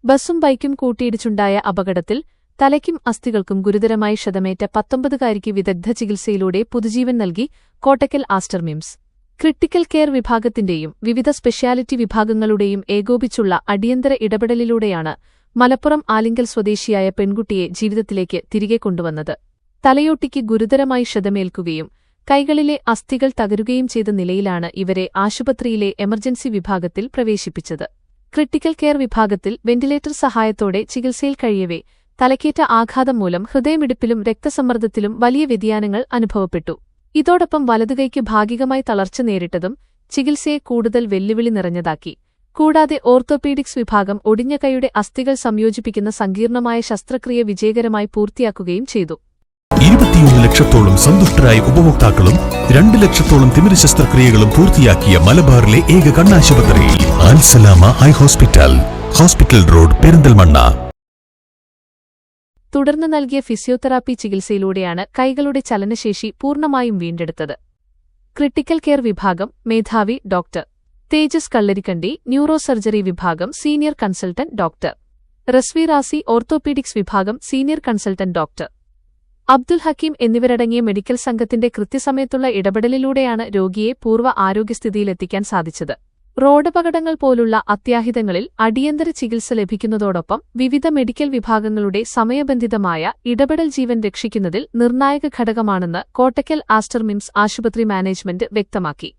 ബസും ബൈക്കും കൂട്ടിയിടിച്ചുണ്ടായ അപകടത്തിൽ തലയ്ക്കും അസ്ഥികൾക്കും ഗുരുതരമായി ക്ഷതമേറ്റ 19-കാരിക്ക് വിദഗ്ധ ചികിത്സയിലൂടെ പുതുജീവൻ നൽകി Kottakkal Aster MIMS. Critical care വിഭാഗത്തിന്റെയും വിവിധ സ്പെഷ്യാലിറ്റി വിഭാഗങ്ങളുടെയും ഏകോപിച്ചുള്ള അടിയന്തര ഇടപെടലിലൂടെയാണ് മലപ്പുറം ആലിങ്കൽ സ്വദേശിയായ പെൺകുട്ടിയെ ജീവിതത്തിലേക്ക് തിരികെ കൊണ്ടുവന്നത്. തലയോട്ടിക്ക് ഗുരുതരമായി ക്ഷതമേൽക്കുകയും കൈകളിലെ അസ്ഥികൾ തകരുകയും ചെയ്ത നിലയിലാണ് ഇവരെ ആശുപത്രിയിലെ എമർജൻസി വിഭാഗത്തിൽ പ്രവേശിപ്പിച്ചത്. ക്രിട്ടിക്കൽ കെയർ വിഭാഗത്തിൽ വെന്റിലേറ്റർ സഹായത്തോടെ ചികിത്സയിൽ കഴിയവേ തലക്കേറ്റ ആഘാതം മൂലം ഹൃദയമിടിപ്പിലും രക്തസമ്മർദ്ദത്തിലും വലിയ വ്യതിയാനങ്ങൾ അനുഭവപ്പെട്ടു. ഇതോടൊപ്പം വലതുകൈക്ക് ഭാഗികമായി തളർച്ച നേരിട്ടതും ചികിത്സയെ കൂടുതൽ വെല്ലുവിളി നിറഞ്ഞതാക്കി. കൂടാതെ ഓർത്തോപീഡിക്സ് വിഭാഗം ഒടിഞ്ഞ കൈയുടെ അസ്ഥികൾ സംയോജിപ്പിക്കുന്ന സങ്കീർണമായ ശസ്ത്രക്രിയ വിജയകരമായി പൂർത്തിയാക്കുകയും ചെയ്തു. 21 ലക്ഷത്തോളം സന്തുഷ്ടരായ ഉപഭോക്താക്കളും 2 ലക്ഷത്തോളം തിമിര ശസ്ത്രക്രിയകളും പൂർത്തിയാക്കിയ മലബാറിലെ ഏക കണ്ണാശുപത്രി Al Salama high hospital, hospital road, Perinthalmanna. തുടർന്ന് നൽകിയ ഫിസിയോതെറാപ്പി ചികിത്സയിലൂടെയാണ് കൈകളുടെ ചലനശേഷി പൂർണ്ണമായും വീണ്ടെടുത്തത്. ക്രിട്ടിക്കൽ കെയർ വിഭാഗം മേധാവി doctor Tejas Kallarikkandi, neuro surgery വിഭാഗം senior consultant doctor Rasvi Razi, orthopaedics വിഭാഗം senior consultant doctor Abdul Hakeem എന്നിവരടങ്ങിയ മെഡിക്കൽ സംഘത്തിന്റെ കൃത്യസമയത്തുള്ള ഇടപെടലിലൂടെയാണ് രോഗിയെ പൂർവ്വ ആരോഗ്യസ്ഥിതിയിലെത്തിക്കാൻ സാധിച്ചത്. റോഡപകടങ്ങൾ പോലുള്ള അത്യാഹിതങ്ങളിൽ അടിയന്തര ചികിത്സ ലഭിക്കുന്നതോടൊപ്പം വിവിധ മെഡിക്കൽ വിഭാഗങ്ങളുടെ സമയബന്ധിതമായ ഇടപെടൽ ജീവൻ രക്ഷിക്കുന്നതിൽ നിർണായക ഘടകമാണെന്ന് കോട്ടക്കൽ ആസ്റ്റർ മിംസ് ആശുപത്രി മാനേജ്മെന്റ് വ്യക്തമാക്കി.